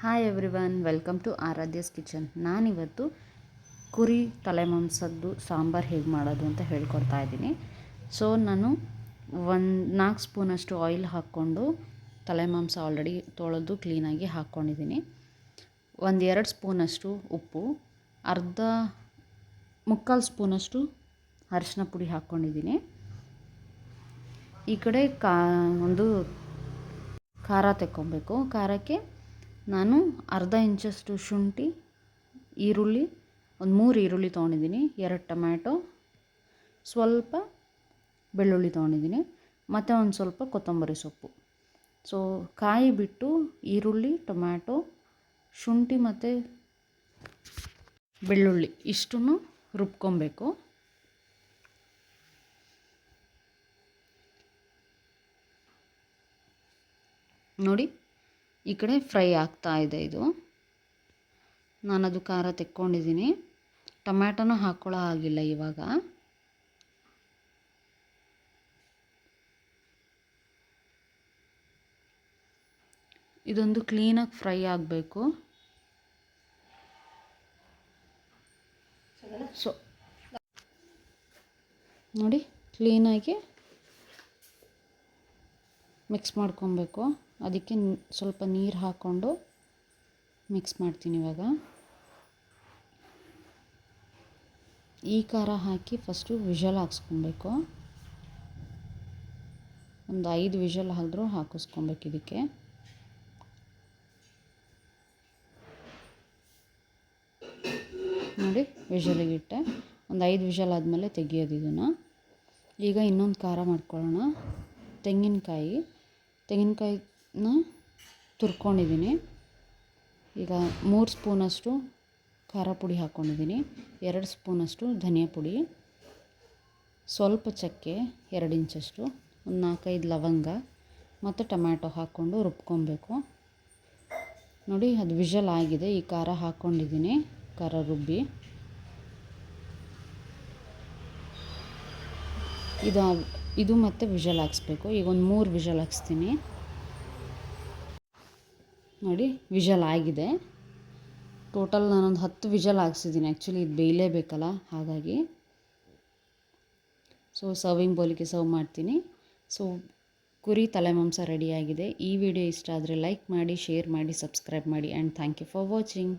Hi everyone, welcome to Aradhya's kitchen. ನಾನಿವತ್ತು ಕುರಿ ತಲೆ ಮಾಂಸದ್ದು ಸಾಂಬಾರು ಹೇಗೆ ಮಾಡೋದು ಅಂತ ಹೇಳ್ಕೊಡ್ತಾ ಇದ್ದೀನಿ. ಸೊ ನಾನು 4 ಸ್ಪೂನಷ್ಟು ಆಯಿಲ್ ಹಾಕ್ಕೊಂಡು ತಲೆ ಮಾಂಸ ಆಲ್ರೆಡಿ ತೊಳೆದು ಕ್ಲೀನಾಗಿ ಹಾಕ್ಕೊಂಡಿದ್ದೀನಿ. 2 ಸ್ಪೂನಷ್ಟು ಉಪ್ಪು, ಮುಕ್ಕಾಲು ಸ್ಪೂನಷ್ಟು ಅರಿಶಿನ ಪುಡಿ ಹಾಕ್ಕೊಂಡಿದ್ದೀನಿ. ಈ ಕಡೆ ಒಂದು ಖಾರ ತೆಕ್ಕೊಬೇಕು. ಖಾರಕ್ಕೆ ನಾನು ಅರ್ಧ ಇಂಚಷ್ಟು ಶುಂಠಿ, ಈರುಳ್ಳಿ, 3 ಈರುಳ್ಳಿ ತೊಗೊಂಡಿದ್ದೀನಿ, 2 ಟೊಮ್ಯಾಟೊ, ಸ್ವಲ್ಪ ಬೆಳ್ಳುಳ್ಳಿ ತೊಗೊಂಡಿದ್ದೀನಿ, ಮತ್ತು ಒಂದು ಸ್ವಲ್ಪ ಕೊತ್ತಂಬರಿ ಸೊಪ್ಪು. ಸೊ ಕಾಯಿ ಬಿಟ್ಟು ಈರುಳ್ಳಿ, ಟೊಮ್ಯಾಟೊ, ಶುಂಠಿ ಮತ್ತು ಬೆಳ್ಳುಳ್ಳಿ ಇಷ್ಟನ್ನು ರುಬ್ಕೊಬೇಕು. ನೋಡಿ, ಈ ಕಡೆ ಫ್ರೈ ಆಗ್ತಾ ಇದೆ. ಇದು ನಾನದು ಖಾರ ತೆಕ್ಕೊಂಡಿದ್ದೀನಿ. ಟೊಮ್ಯಾಟೊನೂ ಹಾಕ್ಕೊಳ್ಳೋ ಆಗಿಲ್ಲ ಇವಾಗ. ಇದೊಂದು ಕ್ಲೀನಾಗಿ ಫ್ರೈ ಆಗಬೇಕು. ಸೊ ನೋಡಿ, ಕ್ಲೀನಾಗಿ ಮಿಕ್ಸ್ ಮಾಡ್ಕೊಬೇಕು. ಅದಕ್ಕೆ ಸ್ವಲ್ಪ ನೀರು ಹಾಕ್ಕೊಂಡು ಮಿಕ್ಸ್ ಮಾಡ್ತೀನಿ. ಇವಾಗ ಈ ಖಾರ ಹಾಕಿ ಫಸ್ಟು ವಿಷಲ್ ಹಾಕ್ಸ್ಕೊಬೇಕು. ಒಂದು 5 ವಿಷಲ್ ಆದರೂ ಹಾಕಿಸ್ಕೊಬೇಕು. ಇದಕ್ಕೆ ನೋಡಿ, ವಿಷಲಿಗಿಟ್ಟೆ. ಒಂದು 5 ವಿಷಲ್ ಆದಮೇಲೆ ತೆಗಿಯೋದು ಇದನ್ನು. ಈಗ ಇನ್ನೊಂದು ಖಾರ ಮಾಡ್ಕೊಳ್ಳೋಣ. ತೆಂಗಿನಕಾಯಿನ ತುರ್ಕೊಂಡಿದ್ದೀನಿ. ಈಗ 3 ಸ್ಪೂನಷ್ಟು ಖಾರ ಪುಡಿ ಹಾಕ್ಕೊಂಡಿದ್ದೀನಿ, 2 ಸ್ಪೂನಷ್ಟು ಧನಿಯಾ ಪುಡಿ, ಸ್ವಲ್ಪ ಚಕ್ಕೆ, 2 ಇಂಚಷ್ಟು, ಒಂದು 4-5 ಲವಂಗ ಮತ್ತು ಟೊಮ್ಯಾಟೊ ಹಾಕ್ಕೊಂಡು ರುಬ್ಕೊಬೇಕು. ನೋಡಿ, ಅದು ವಿಷಲ್ ಆಗಿದೆ. ಈ ಖಾರ ಹಾಕ್ಕೊಂಡಿದ್ದೀನಿ, ಖಾರ ರುಬ್ಬಿ. ಇದು ಮತ್ತೆ ವಿಷಲ್ ಹಾಕ್ಸ್ಬೇಕು. ಈಗ ಒಂದು 3 ವಿಷಲ್ ಹಾಕ್ಸ್ತೀನಿ. ನೋಡಿ, ವಿಷಲ್ ಆಗಿದೆ. ಟೋಟಲ್ ನಾನೊಂದು 10 ವಿಷಲ್ ಹಾಕ್ಸಿದ್ದೀನಿ. ಆ್ಯಕ್ಚುಲಿ ಇದು ಬೇಯಲೇಬೇಕಲ್ಲ, ಹಾಗಾಗಿ. ಸೊ ಸರ್ವಿಂಗ್ ಬೌಲಿಗೆ ಸರ್ವ್ ಮಾಡ್ತೀನಿ. ಸೊ ಕುರಿ ತಲೆ ಮಾಂಸ ರೆಡಿಯಾಗಿದೆ. ಈ ವಿಡಿಯೋ ಇಷ್ಟ ಆದರೆ ಲೈಕ್ ಮಾಡಿ, ಶೇರ್ ಮಾಡಿ, ಸಬ್ಸ್ಕ್ರೈಬ್ ಮಾಡಿ, and thank you for watching.